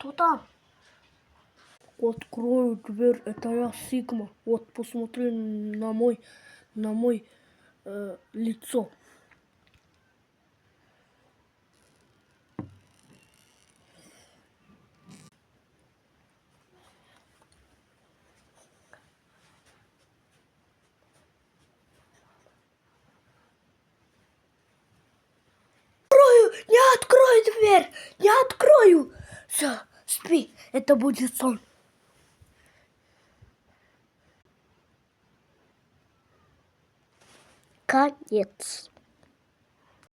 Кто там? Открою дверь, это я Сигма. Вот посмотри на мой лицо. Не открой дверь! Не открою! Все, спи, это будет сон. Конец.